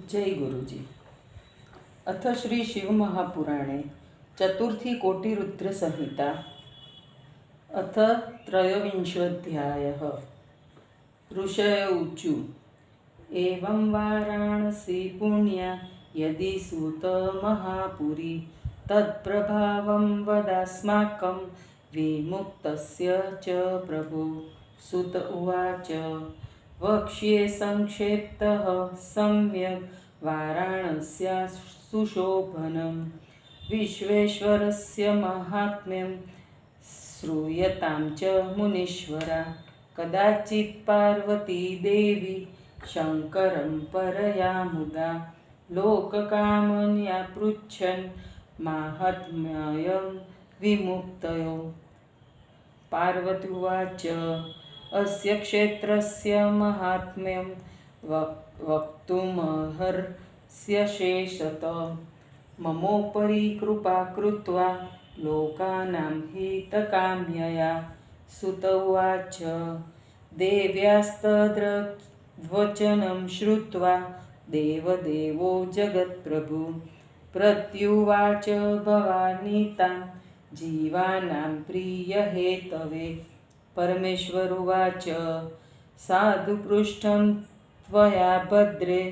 जय गुरुजी। अथ श्री शिवमहापुराणे चतुर्थी कोटिरुद्र संहिता अथ त्रयोविंशोऽध्यायः। ऋषय ऊचु एवं वाराणसी पुण्या यदि सूत महापुरी तत्प्रभावं वदास्माकं विमुक्तस्य च प्रभो। सुत उवाच वक्ष्ये संक्षेप्तः सम्यक् वाराणस्या सुशोभनं विश्वेश्वरस्य महात्म्यं श्रूयतां च मुनीश्वरा। कदाचित् पार्वती देवी शङ्करं परया मुदा लोककामन्या पृच्छन् माहात्म्यं विमुक्तयो। पार्वती उवाच अस्य क्षेत्रस्य माहात्म्यं वक्तुमर्हस्य शेषतः ममोपरि कृपा कृत्वा लोकानां हितकाम्यया। सुत उवाच देव्यास्तद्वचनं श्रुत्वा देवदेवो जगत्प्रभु प्रत्युवाच भवानी तां जीवानां प्रियहेतवे। परमेश्वर उवाच साधु पृष्ठं त्वया भद्रे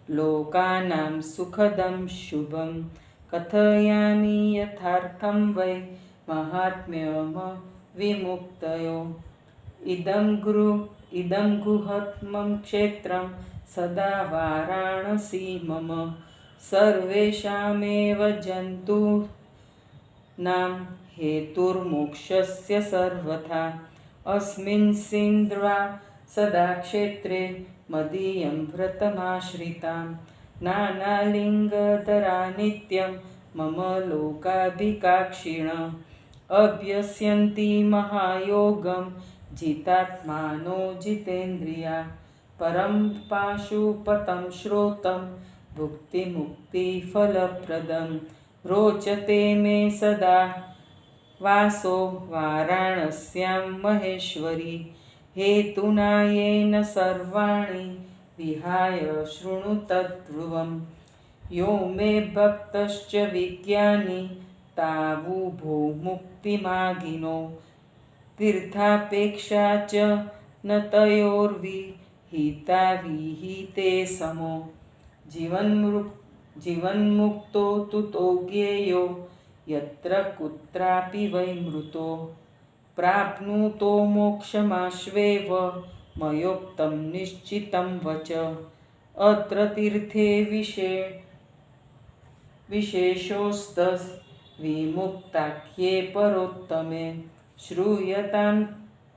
लोकानां सुखदं शुभं कथयामि यथार्थं वै महात्म्यं विमुक्तयो। इदं गुह्यतमं क्षेत्रं सदा वाराणसी मम सर्वेषामेव जन्तूनां हेतुर्मोक्षस्य सर्वथा। अस्मिन् सिन्ध्वा सदा क्षेत्रे मदीयं व्रतमाश्रितां नानालिङ्गधरा नित्यं मम लोकाभिकाक्षिण अभ्यस्यन्ति महायोगं जितात्मानो जितेन्द्रिया। परं पाशुपतं श्रोतं भुक्तिमुक्तिफलप्रदं रोचते मे सदा वासो वाराणस्यां महेश्वरी। हेतुना येन सर्वाणि विहाय शृणु तद्ध्रुवं यो मे भक्तश्च विज्ञानी तावुभो मुक्तिमागिनो। तीर्थापेक्षा च न तयोर्विहिता विहिते समो जीवन्मुक्तो तुतो ज्ञेयो यत्र कुत्रापि वै मृतो। प्राप्नुतो मोक्षमाश्वेव मयोक्तं निश्चितं वच। अत्र तीर्थे विशेषोऽस्तद्विमुक्ताख्ये परोत्तमे श्रूयतां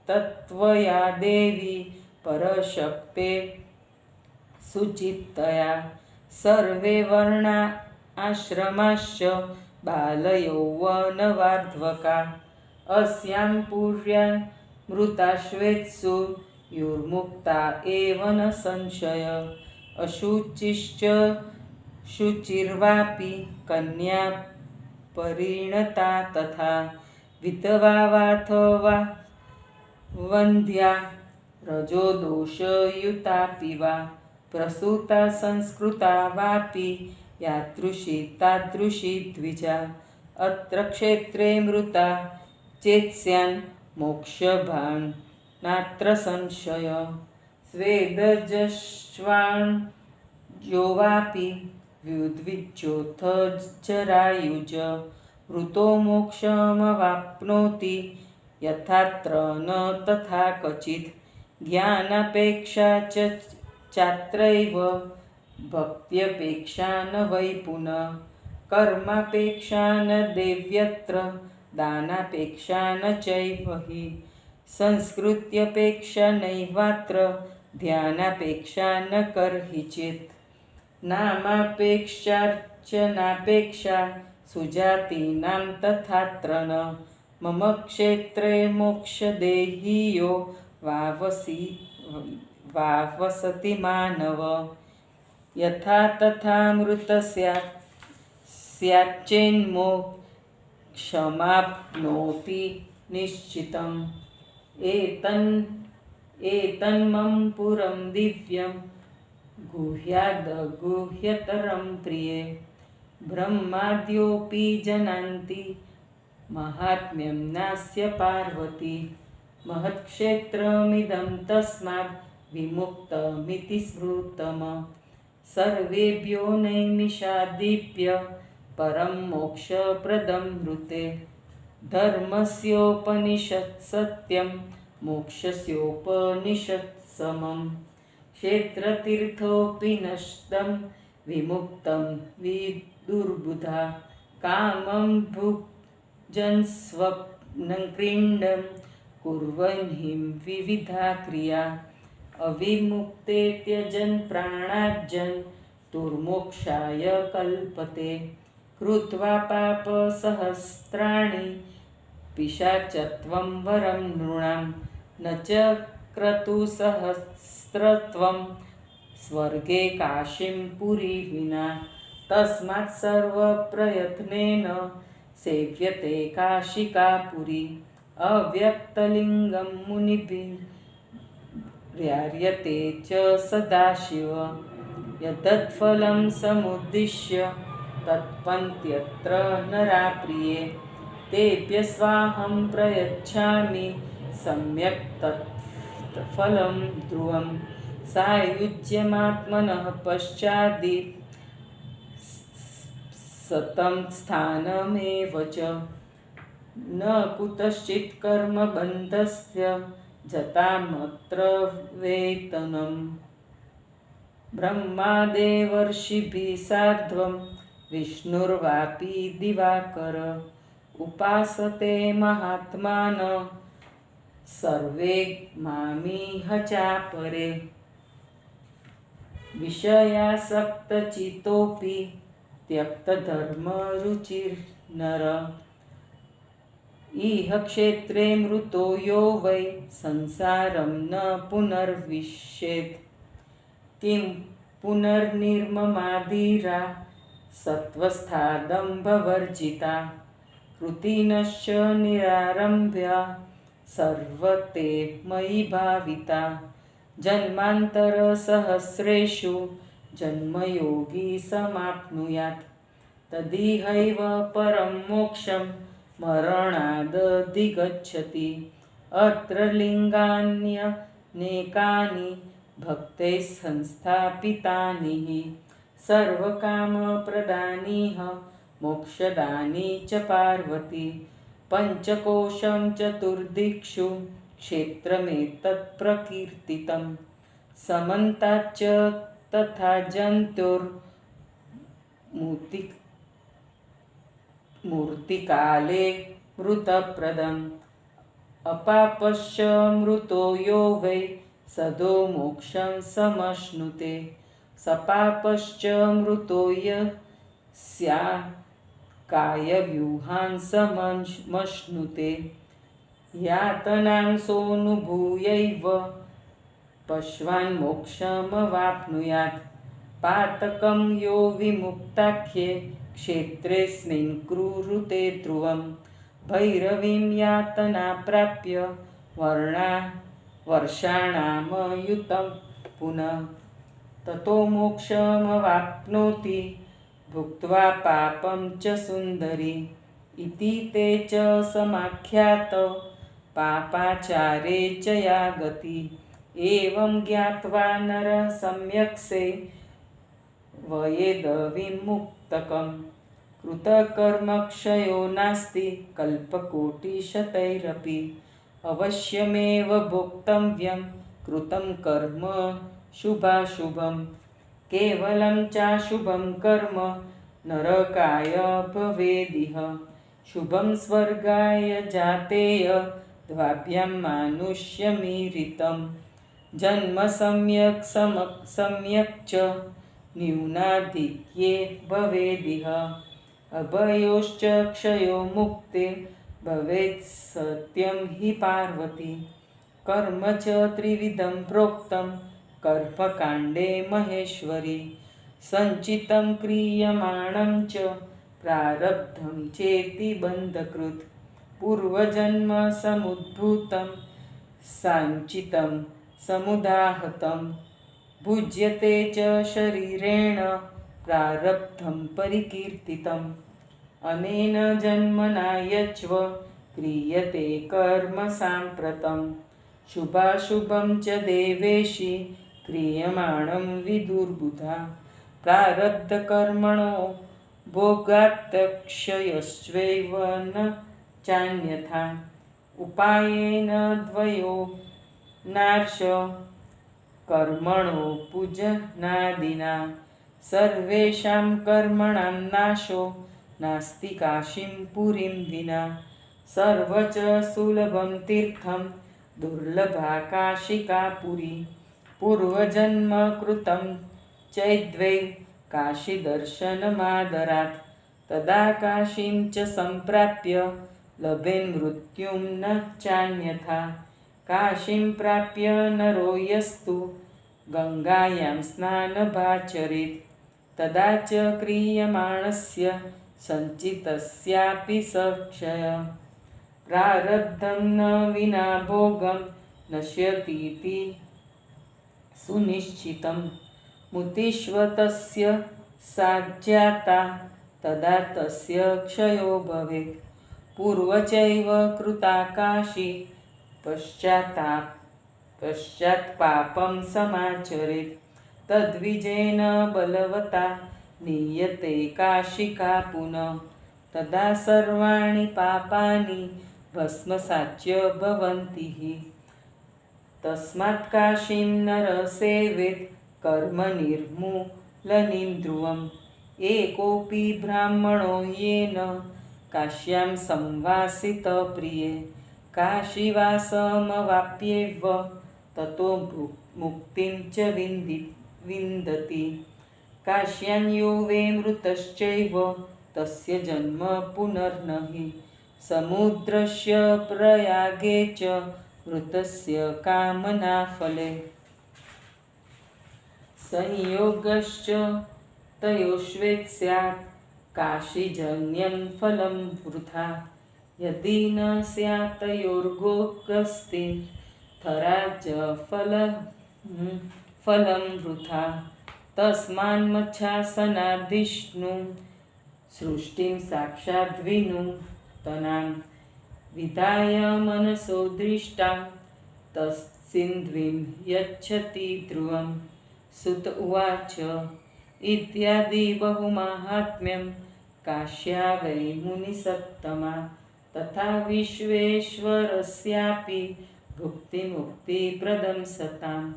तत्त्वया देवी परशक्ते सुचित्तया। सर्वे वर्णा आश्रमाश्च बालयौवनवार्ध्वका अस्यां पुर्यां मृताश्वेत्सु युर्मुक्ता एव न संशय। अशुचिश्च शुचिर्वापि कन्या परिणता तथा विधवा वाथवा वन्ध्या रजोदोषयुतापि वा प्रसूता संस्कृता वापि यादृशी तादृशी द्विजा। अत्र क्षेत्रे मृता चेत्स्यान् मोक्षभान् नात्र संशय। स्वेदजश्वान् यो वापि व्युद्विज्योऽथ जरायुज मृतो मोक्षमवाप्नोति यथात्र न तथा क्वचित्। ज्ञानापेक्षा चात्रैव भक्त्यपेक्षा न वै पुनः कर्मापेक्षा न देव्यत्र दानापेक्षा न चैव हि संस्कृत्यपेक्षा नैवात्र ध्यानापेक्षा न कर्हिचित्। नामापेक्षार्चनापेक्षा सुजातीनां तथात्र न मम क्षेत्रे मोक्षदेहीयो वावसति मानव। यथा तथा मृतस्य स्याच्चेन्मोक्षमाप्नोति निश्चितम्। एतन्मं पुरं दिव्यं गुह्यादगुह्यतरं प्रिये ब्रह्माद्योऽपि जनान्ति माहात्म्यं नास्य पार्वती महत्क्षेत्रमिदं तस्माद् विमुक्तमिति स्मृतम् सर्वेभ्यो नैमिषादिभ्य परं मोक्षप्रदं ऋते धर्मस्योपनिषत् सत्यं मोक्षस्योपनिषत् समम् क्षेत्रतीर्थोऽपि नष्टं विमुक्तं विदुर्बुधा कामं भुजन् स्वप्नक्रीडं कुर्वन्हीं विविधा क्रिया अविमुक्ते त्यजन् प्राणाज्जन् दुर्मोक्षाय कल्पते कृत्वा पापसहस्राणि पिशाचत्वं वरं नृणां न च क्रतुसहस्रत्वं स्वर्गे काशीं पुरी विना तस्मात् सर्वप्रयत्नेन सेव्यते काशिका पुरी अव्यक्तलिङ्गं मुनिभिर्यार्यते च सदाशिव यद्फलं समुद्दिश्य तत्पन्त्यत्र नरा प्रिये तेभ्य स्वाहं प्रयच्छामि सम्यक् तत्फलं ध्रुवं सायुज्यमात्मनः पश्चादि सतं स्थानमेव च न कुतश्चित् कर्मबन्धस्य जतामत्र वेतनम् ब्रह्मादेवर्षिभिः सार्धं विष्णुर्वापि दिवाकर उपासते महात्मानः सर्वे मामिह चापरे विषयासक्तचित्तोऽपि त्यक्तधर्मरुचिर्नर इह क्षेत्रे मृतो यो वै संसारं न पुनर्विश्येत् किं पुनर्निर्ममाधीरा सत्त्वस्थादम्भवर्जिता कृतिनश्च निरारम्भ्य सर्वते मयि भाविता जन्मान्तरसहस्रेषु जन्मयोगी समाप्नुयात् तदिहैव परं मोक्षं मरणादधिगच्छति अत्र लिङ्गान्यनेकानि भक्तैः संस्थापितानि हि सर्वकामप्रदानीह मोक्षदानी च पार्वती पञ्चकोशं चतुर्दिक्षु क्षेत्रमेतत् प्रकीर्तितं समन्ताच्च तथा जन्तुर्मूर्तिकाले मृतप्रदम् अपापश्च मृतो यो वै सदो मोक्षं समश्नुते सपापश्च मृतो यस्या कायव्यूहान् समश्नुते यातनां सोऽनुभूयैव पश्वान् मोक्षमवाप्नुयात् पातकं यो विमुक्ताख्ये क्षेत्रेऽस्मिन् कुरुते ध्रुवं भैरवीं यातना प्राप्य वर्षाणामयुतं पुनः ततो मोक्षमवाप्नोति भुक्त्वा पापं च सुन्दरी इति ते च समाख्यात पापाचारे च या गति एवं ज्ञात्वा नरः सम्यक् सेवयेद विमुक्तकम् कृतकर्मक्षयो नास्ति कल्पकोटिशतैरपि अवश्यमेव भोक्तव्यं कृतं कर्म शुभाशुभं केवलं चाशुभं कर्म नरकाय भवेदिह शुभं स्वर्गाय जातेय द्वाभ्यां मानुष्यमीरितं जन्म सम्यक् च न्यूनाधिक्ये भवेदिह अभयोश्च क्षयो मुक्ते भवेत् सत्यं हि पार्वती कर्म च त्रिविधं प्रोक्तं कर्मकाण्डे महेश्वरी सञ्चितं क्रियमाणं च प्रारब्धं चेति बन्धकृत् पूर्वजन्म समुद्भूतं साञ्चितं समुदाहतं भुज्यते च शरीरेण प्रारब्धं परिकीर्तितम् अनेन जन्मना यच्व क्रियते कर्म साम्प्रतं शुभाशुभं च देवेशि क्रियमाणं विदुर्बुधा प्रारब्धकर्मणो भोगात्तक्षयश्चैव न चान्यथा उपायेन द्वयो नार्ष कर्मणो पूजनादिना सर्वेषां कर्मणां नाशो नास्ति काशीं पुरीं विना सर्वच सुलभं तीर्थं दुर्लभा काशिका पुरी पूर्वजन्म कृतं चैद्वै काशीदर्शनमादरात् तदा काशीं च सम्प्राप्य लभेन् मृत्युं न चान्यथा काशीं प्राप्य नरो यस्तु गङ्गायां स्नानमाचरेत् तदा च क्रियमाणस्य सञ्चितस्यापि सक्षय प्रारब्धं न विना भोगं नश्यतीति सुनिश्चितं मुतिष्वतस्य साज्जाता तदा तस्य क्षयो भवेत् पूर्वचैव कृता काशी पश्चात्पापं समाचरेत् तद्विजेन बलवता नीयते काशिका पुनः तदा सर्वाणि पापानि भस्मसाच्य भवन्ति हि तस्मात् काशीं नर सेवेत् कर्मनिर्मूलनीं ध्रुवम् एकोऽपि ब्राह्मणो येन काश्यां संवासितः प्रिये काशीवासमवाप्येव ततो मुक्तिं च विन्दति काश्यां यो वै मृतश्चैव तस्य जन्म पुनर्न हि समुद्रस्य प्रयागे च मृतस्य कामनाफले संयोगश्च तयोश्वेत् स्यात् काशीजन्यं फलं वृथा यदि न स्यात् तयोर्गोऽस्तिथरा च फलं वृथा तस्मान्मच्छासनाद्विष्णु सृष्टिं साक्षाद्विनूतनां विधाय मनसो दृष्टां तस्सिन्ध्वीं यच्छति ध्रुवं सुत उवाच इत्यादि बहुमाहात्म्यं काश्या वै मुनिसत्तमा तथा विश्वेश्वरस्यापि भुक्तिमुक्तिप्रदं सताम्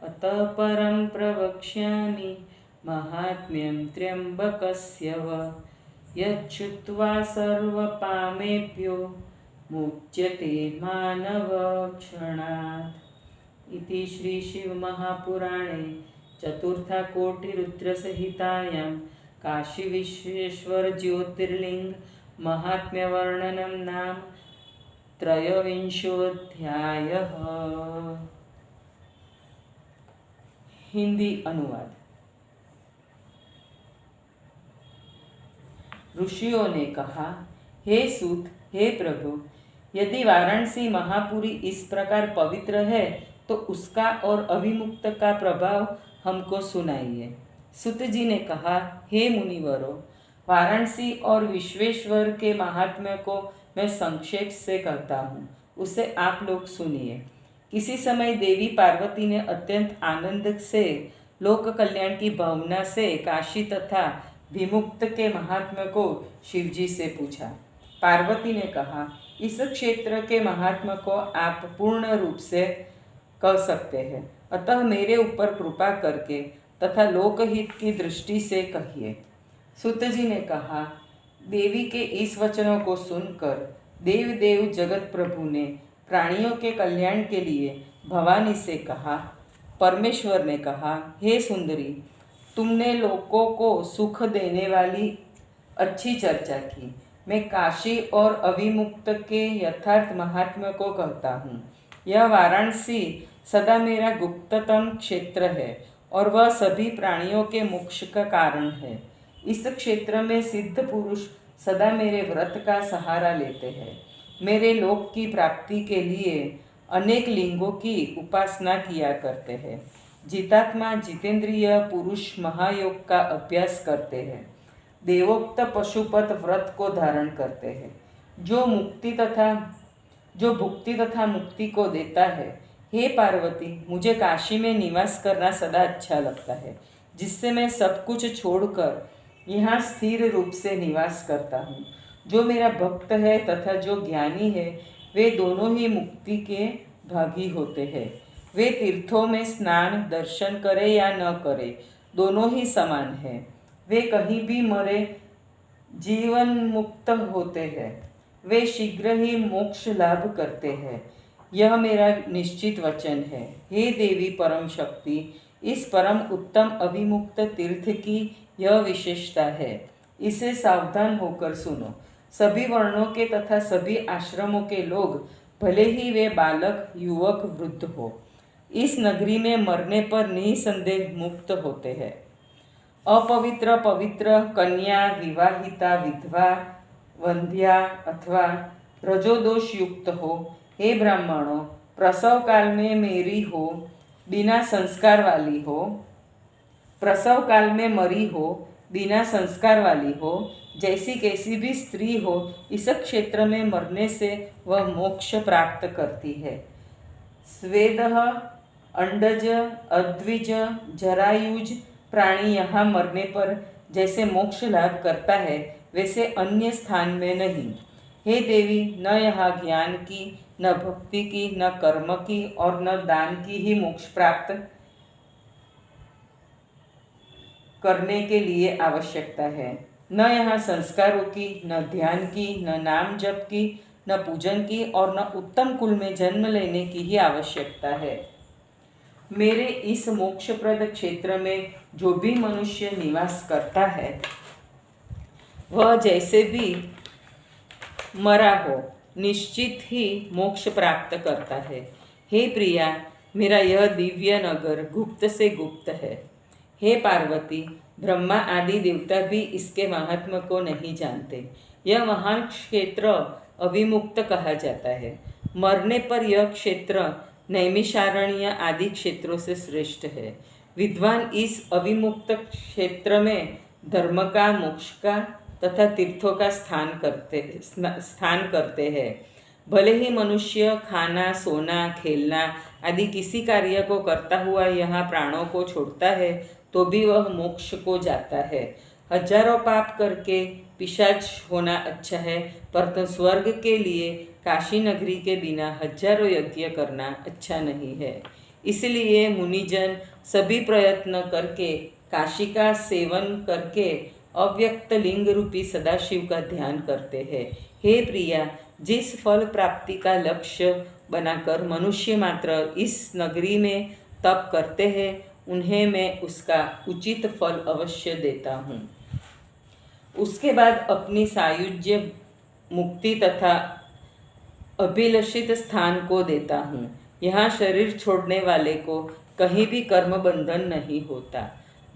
अतः परं प्रवक्ष्यामि माहात्म्यं त्र्यम्बकस्य यच्छ्रुत्वा सर्वपामेभ्यो मुच्यते मानवक्षणात् इति श्रीशिवमहापुराणे चतुर्थकोटिरुद्रसंहितायां काशीविश्वेश्वरज्योतिर्लिङ्ग महात्म्यवर्णनं नाम त्रयोविंशोऽध्यायः। हिंदी अनुवाद। ऋषियों ने कहा, हे सूत, हे प्रभु, यदि वाराणसी महापुरी इस प्रकार पवित्र है तो उसका और अभिमुक्त का प्रभाव हमको सुनाइए। सूत जी ने कहा, हे मुनिवरों, वाराणसी और विश्वेश्वर के महात्म्य को मैं संक्षेप से कहता हूँ, उसे आप लोग सुनिए। किसी समय देवी पार्वती ने अत्यंत आनंद से लोक कल्याण की भावना से काशी तथा विमुक्त के महात्म्य को शिवजी से पूछा। पार्वती ने कहा, इस क्षेत्र के महात्म्य को आप पूर्ण रूप से कह सकते हैं, अतः मेरे ऊपर कृपा करके तथा लोकहित की दृष्टि से कहिए। सूत जी ने कहा, देवी के इस वचनों को सुनकर देव देव जगत प्रभु ने प्राणियों के कल्याण के लिए भवानी से कहा। परमेश्वर ने कहा, हे सुंदरी, तुमने लोगों को सुख देने वाली अच्छी चर्चा की। मैं काशी और अभिमुक्त के यथार्थ महात्म्य को कहता हूँ। यह वाराणसी सदा मेरा गुप्ततम क्षेत्र है और वह सभी प्राणियों के मोक्ष का कारण है। इस क्षेत्र में सिद्ध पुरुष सदा मेरे व्रत का सहारा लेते हैं। मेरे लोक की प्राप्ति के लिए अनेक लिंगों की उपासना किया करते हैं। जितात्मा जितेंद्रिय पुरुष महायोग का अभ्यास करते हैं, देवोक्त पशुपत व्रत को धारण करते हैं, जो भुक्ति तथा मुक्ति को देता है। हे पार्वती, मुझे काशी में निवास करना सदा अच्छा लगता है, जिससे मैं सब कुछ छोड़कर यहाँ स्थिर रूप से निवास करता हूँ। जो मेरा भक्त है तथा जो ज्ञानी है, वे दोनों ही मुक्ति के भागी होते हैं। वे तीर्थों में स्नान दर्शन करे या न करे, दोनों ही समान हैं। वे कहीं भी मरे जीवन मुक्त होते हैं। वे शीघ्र ही मोक्ष लाभ करते हैं। यह मेरा निश्चित वचन है। हे देवी परम शक्ति, इस परम उत्तम अभिमुक्त तीर्थ की यह विशेषता है। इसे सावधान होकर सुनो। सभी वर्णों के तथा सभी आश्रमों के लोग, भले ही वे बालक युवक वृद्ध हो, इस नगरी में मरने पर निसंदेह मुक्त होते हैं। अपवित्र पवित्र कन्या, विवाहिता, विधवा, वंध्या अथवा रजोदोष युक्त हो, हे ब्राह्मणों, प्रसव काल में मेरी हो, बिना संस्कार वाली हो, प्रसव काल में मरी हो, बिना संस्कार वाली हो, जैसी कैसी भी स्त्री हो, इस क्षेत्र में मरने से वह मोक्ष प्राप्त करती है। स्वेदः, अंडज, अद्विज, जरायुज प्राणी यहाँ मरने पर जैसे मोक्ष लाभ करता है, वैसे अन्य स्थान में नहीं। हे देवी, न यहाँ ज्ञान की, न भक्ति की, न कर्म की और न दान की ही मोक्ष प्राप्त करने के लिए आवश्यकता है। न यहाँ संस्कारों की, न ध्यान की, न नाम जप की, न पूजन की और न उत्तम कुल में जन्म लेने की ही आवश्यकता है। मेरे इस मोक्षप्रद क्षेत्र में जो भी मनुष्य निवास करता है, वह जैसे भी मरा हो, निश्चित ही मोक्ष प्राप्त करता है। हे प्रिया, मेरा यह दिव्य नगर गुप्त से गुप्त है। हे पार्वती, ब्रह्मा आदि देवता भी इसके महात्म्य को नहीं जानते। यह महान क्षेत्र अविमुक्त कहा जाता है। मरने पर यह क्षेत्र नैमिषारण्य आदि क्षेत्रों से श्रेष्ठ है। विद्वान इस अविमुक्त क्षेत्र में धर्म का, मोक्ष का तथा तीर्थों का स्थान करते हैं। भले ही मनुष्य खाना, सोना, खेलना आदि किसी कार्य को करता हुआ यहाँ प्राणों को छोड़ता है, तो भी वह मोक्ष को जाता है। हजारों पाप करके पिशाच होना अच्छा है, परंतु स्वर्ग के लिए काशी नगरी के बिना हजारों यज्ञ करना अच्छा नहीं है। इसलिए मुनिजन सभी प्रयत्न करके काशी का सेवन करके अव्यक्त लिंग रूपी सदाशिव का ध्यान करते हैं। हे प्रिया, जिस फल प्राप्ति का लक्ष्य बनाकर मनुष्य मात्र इस नगरी में तप करते हैं, उन्हें मैं उसका उचित फल अवश्य देता हूँ। उसके बाद अपनी सायुज्य मुक्ति तथा अभिलषित स्थान को देता हूँ। यहाँ शरीर छोड़ने वाले को कहीं भी कर्म बंधन नहीं होता।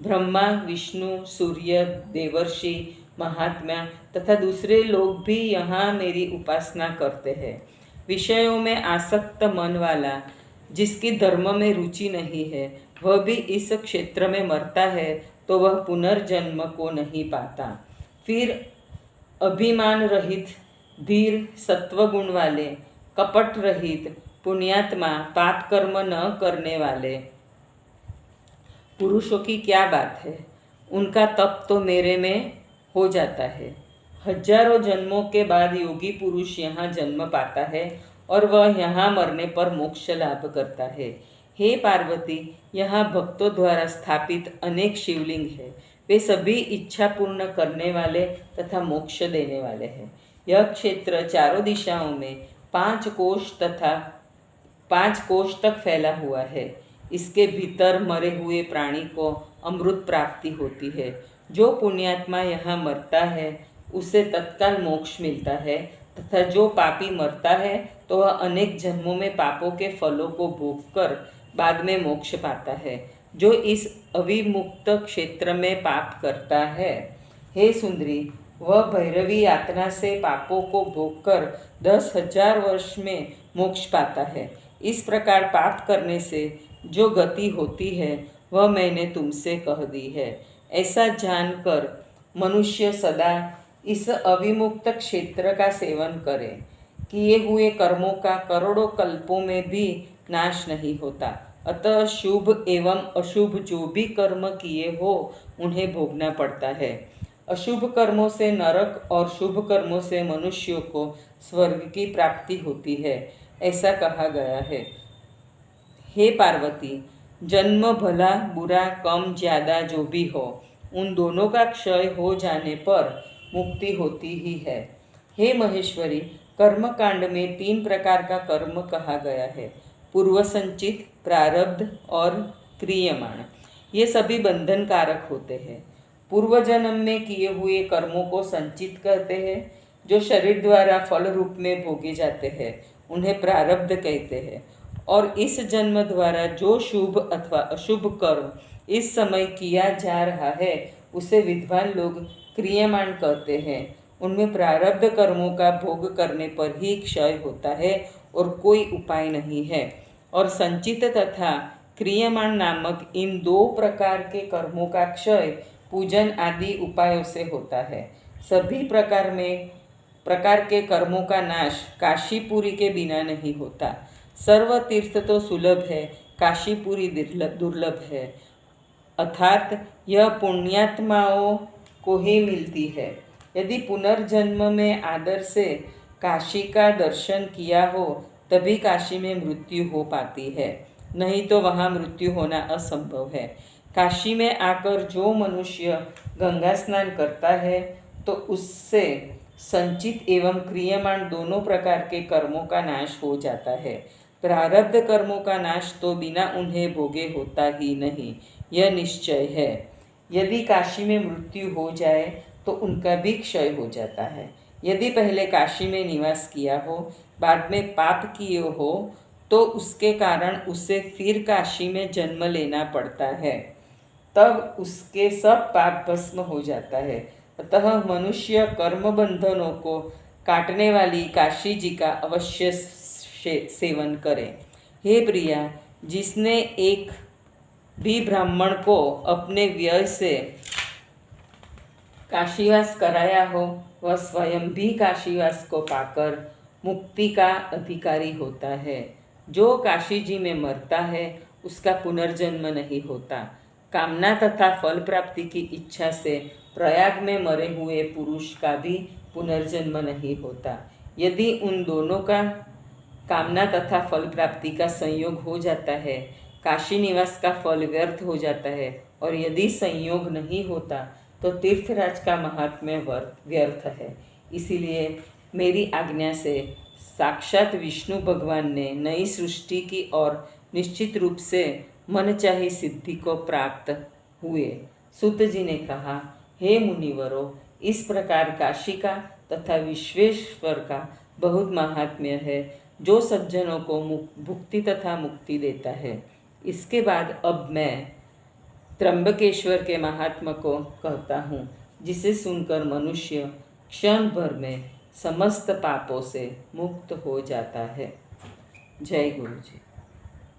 ब्रह्मा, विष्णु, सूर्य, देवर्षि, महात्मा तथा दूसरे लोग भी यहाँ मेरी उपासना करते हैं। विषयों में आसक्त मन वाला, जिसकी धर्म में रुचि नहीं है, वह भी इस क्षेत्र में मरता है तो वह पुनर्जन्म को नहीं पाता। फिर अभिमान रहित, धीर, सत्वगुण वाले, कपट रहित, पुण्यात्मा, पाप कर्म न करने वाले पुरुषों की क्या बात है। उनका तप तो मेरे में हो जाता है। हजारों जन्मों के बाद योगी पुरुष यहाँ जन्म पाता है और वह यहाँ मरने पर मोक्ष लाभ करता है। हे पार्वती, यहाँ भक्तों द्वारा स्थापित अनेक शिवलिंग हैं। वे सभी इच्छा पूर्ण करने वाले तथा मोक्ष देने वाले हैं। यह क्षेत्र चारों दिशाओं में 5 कोश तक फैला हुआ है। इसके भीतर मरे हुए प्राणी को अमृत प्राप्ति होती है। जो पुण्यात्मा यहाँ मरता है, उसे तत्काल मोक्ष मिलता है तथा जो पापी मरता है तो वह अनेक जन्मों में पापों के फलों को भोगकर बाद में मोक्ष पाता है। जो इस अविमुक्त क्षेत्र में पाप करता है, हे सुंदरी, वह भैरवी यातना से पापों को भोगकर 10,000 वर्ष में मोक्ष पाता है। इस प्रकार पाप करने से जो गति होती है वह मैंने तुमसे कह दी है। ऐसा जानकर मनुष्य सदा इस अविमुक्त क्षेत्र का सेवन करे। किए हुए कर्मों का करोड़ों कल्पों में भी नाश नहीं होता। अतः शुभ एवं अशुभ जो भी कर्म किए हो उन्हें भोगना पड़ता है। अशुभ कर्मों से नरक और शुभ कर्मों से मनुष्यों को स्वर्ग की प्राप्ति होती है, ऐसा कहा गया है। हे पार्वती, जन्म भला बुरा कम ज्यादा जो भी हो, उन दोनों का क्षय हो जाने पर मुक्ति होती ही है। हे महेश्वरी, कर्मकांड में 3 प्रकार का कर्म कहा गया है: पूर्व संचित, प्रारब्ध और क्रियमाण। ये सभी बंधन कारक होते हैं। पूर्व जन्म में किए हुए कर्मों को संचित कहते हैं, जो शरीर द्वारा फल रूप में भोगे जाते हैं उन्हें प्रारब्ध कहते हैं। और इस जन्म द्वारा जो शुभ अथवा अशुभ कर्म इस समय किया जा रहा है उसे विद्वान लोग क्रियमाण कहते हैं। उनमें प्रारब्ध कर्मों का भोग करने पर ही क्षय होता है और कोई उपाय नहीं है। और संचित तथा क्रियमाण नामक इन 2 प्रकार के कर्मों का क्षय पूजन आदि उपायों से होता है। सभी प्रकार के कर्मों का नाश काशीपुरी के बिना नहीं होता। सर्व तीर्थ तो सुलभ है, काशीपुरी दुर्लभ है। अर्थात यह पुण्यात्माओं को ही मिलती है। यदि पुनर्जन्म में आदर से काशी का दर्शन किया हो तभी काशी में मृत्यु हो पाती है, नहीं तो वहाँ मृत्यु होना असंभव है। काशी में आकर जो मनुष्य गंगा स्नान करता है तो उससे संचित एवं क्रियमाण दोनों प्रकार के कर्मों का नाश हो जाता है। प्रारब्ध कर्मों का नाश तो बिना उन्हें भोगे होता ही नहीं, यह निश्चय है। यदि काशी में मृत्यु हो जाए तो उनका भी क्षय हो जाता है। यदि पहले काशी में निवास किया हो, बाद में पाप किए हो, तो उसके कारण उसे फिर काशी में जन्म लेना पड़ता है, तब उसके सब पाप भस्म हो जाता है। अतः मनुष्य कर्म बंधनों को काटने वाली काशी जी का अवश्य सेवन करे। हे प्रिया, जिसने एक भी ब्राह्मण को अपने व्यय से काशीवास कराया हो वह स्वयं भी काशीवास को पाकर मुक्ति का अधिकारी होता है। जो काशी जी में मरता है उसका पुनर्जन्म नहीं होता। कामना तथा फल प्राप्ति की इच्छा से प्रयाग में मरे हुए पुरुष का भी पुनर्जन्म नहीं होता। यदि उन दोनों का कामना तथा फल प्राप्ति का संयोग हो जाता है, काशी निवास का फल व्यर्थ हो जाता है। और यदि संयोग नहीं होता तो तीर्थराज का महात्म्य व्यर्थ है। इसीलिए मेरी आज्ञा से साक्षात विष्णु भगवान ने नई सृष्टि की और निश्चित रूप से मनचाही सिद्धि को प्राप्त हुए। सूत जी ने कहा, हे मुनिवरों, इस प्रकार काशी का तथा विश्वेश्वर का बहुत महात्म्य है, जो सज्जनों को भुक्ति तथा मुक्ति देता है। इसके बाद अब मैं त्र्यंबकेश्वर के महात्म्य को कहता हूँ, जिसे सुनकर मनुष्य क्षण भर में समस्त पापों से मुक्त हो जाता है। जय गुरु जी।